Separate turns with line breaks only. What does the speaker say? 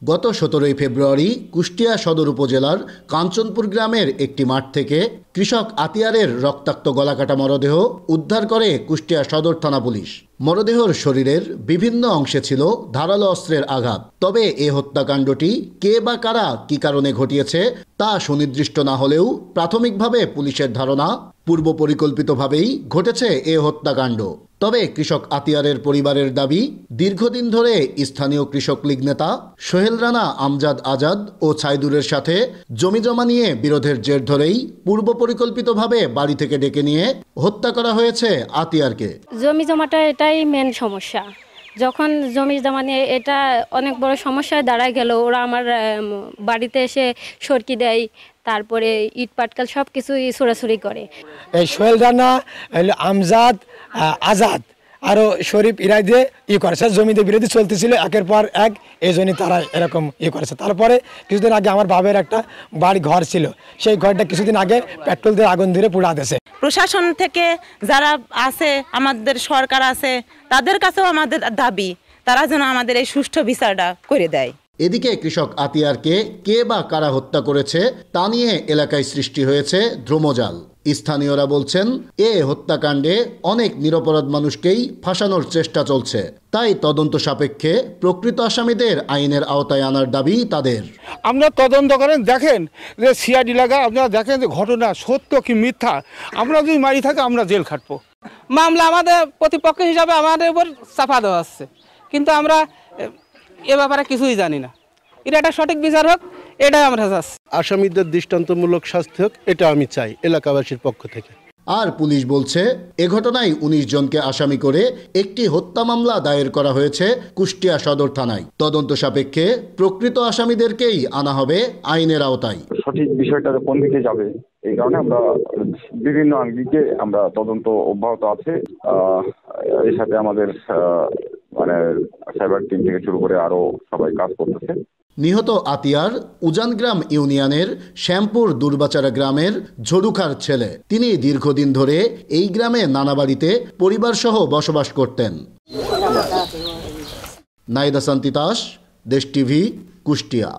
গত 17 ফেব্রুয়ারি কুষ্টিয়া সদর উপজেলার কাঞ্চনপুর গ্রামের একটি মাঠ থেকে কৃষক আতিয়ারের রক্তাক্ত গলাকাটা মরদেহ উদ্ধার করে কুষ্টিয়া সদর থানা পুলিশ। মরদেহর শরীরের বিভিন্ন অংশে ছিল ধারালো অস্ত্রের আঘাত। তবে এ হত্যাকাণ্ডটি কে বা কারা কী কারণে ঘটিয়েছে তা সুনির্দিষ্ট না হলেও প্রাথমিকভাবে পুলিশের ধারণা পূর্ব পরিকল্পিতভাবেই ঘটেছে এ হত্যাকাণ্ড। তবে কৃষক আতিয়ারের পরিবারের দাবি, দীর্ঘদিন ধরে স্থানীয় কৃষক লীগ নেতা সোহেল রানা, আমজাদ আজাদ ও ছাইদুরের সাথে জমিজমা নিয়ে বিরোধের জের ধরেই পূর্ব পরিকল্পিতভাবে বাড়ি থেকে ডেকে নিয়ে হত্যা করা হয়েছে আতিয়ারকে।
জমি জমাটা এটাই মেন সমস্যা। যখন জমি জমা নিয়ে এটা অনেক বড় সমস্যায় দাঁড়ায় গেল, ওরা আমার বাড়িতে এসে সরকি দেয়, তারপরে ইট পাটকাল সব কিছুই ছোড়াছুড়ি করে।
এই সোহেল রানা, আমজাদ আজাদ আরও শরীফ ইরাই দিয়ে করেছে, জমিতে বিরোধী চলতেছিল একের পর এক, এই জন্যই তারা এরকম করেছে। তারপরে কিছুদিন আগে আমার বাবার একটা বাড়ি ঘর ছিল, সেই ঘরটা কিছুদিন আগে পেট্রোল দিয়ে আগুন ধরে পুড়া দিয়েছে।
প্রশাসন থেকে যারা আছে, আমাদের সরকার আছে, তাদের কাছেও আমাদের দাবি তারা যেন আমাদের এই সুষ্ঠু বিচারটা করে দেয়।
এদিকে কৃষক আতিয়ারকে কে বা কারা হত্যা করেছে তা নিয়ে এলাকায় সৃষ্টি হয়েছে ধ্রুমজাল। স্থানীয়রা বলছেন, এ হত্যাকাণ্ডে অনেক নিরপরাধ মানুষকেই ফাঁসানোর চেষ্টা চলছে। তাই তদন্ত সাপেক্ষে প্রকৃত আসামিদের আইনের আওতায় আনার দাবি তাদের।
আমরা তদন্ত করেন, দেখেন যে সিআইডি লাগা, আপনারা দেখেন যে ঘটনা সত্য কি মিথ্যা। আমরা যদি মারি থাকি আমরা জেল খাটবো।
মামলা আমাদের প্রতিপক্ষ হিসাবে আমাদের উপর চাপা দেওয়া হচ্ছে, কিন্তু আমরা এ ব্যাপারে কিছুই জানি না। এটা একটা সঠিক বিচার হোক, এটাই আমরা চাচ্ছি।
আসামিদের দৃষ্টান্তমূলক শাস্তি হোক, এটা আমি চাই এলাকাবাসীর পক্ষ থেকে।
আর পুলিশ বলছে, এ ঘটনায় 19 জনকে আসামি করে একটি হত্যা মামলা দায়ের করা হয়েছে কুষ্টিয়া সদর থানায়। তদন্ত সাপেক্ষে প্রকৃত আসামিদেরকেই আনা হবে আইনের আওতায়।
সঠিক বিষয়টা কোন দিকে যাবে, এই কারণে আমরা বিভিন্ন আঙ্গিকে আমরা তদন্ত অব্যাহত আছে। এর সাথে আমাদের সাইবার টিম থেকে শুরু করে আরো সবাই কাজ করতেছে।
নিহত আতিয়ার উজানগ্রাম ইউনিয়নের শ্যামপুর দুর্বাচারা গ্রামের ঝড়ুখার ছেলে। তিনি দীর্ঘদিন ধরে এই গ্রামে নানা বাড়িতে পরিবারসহ বসবাস করতেন। নাইদা সান্তিতাস, দেশ টিভি, কুষ্টিয়া।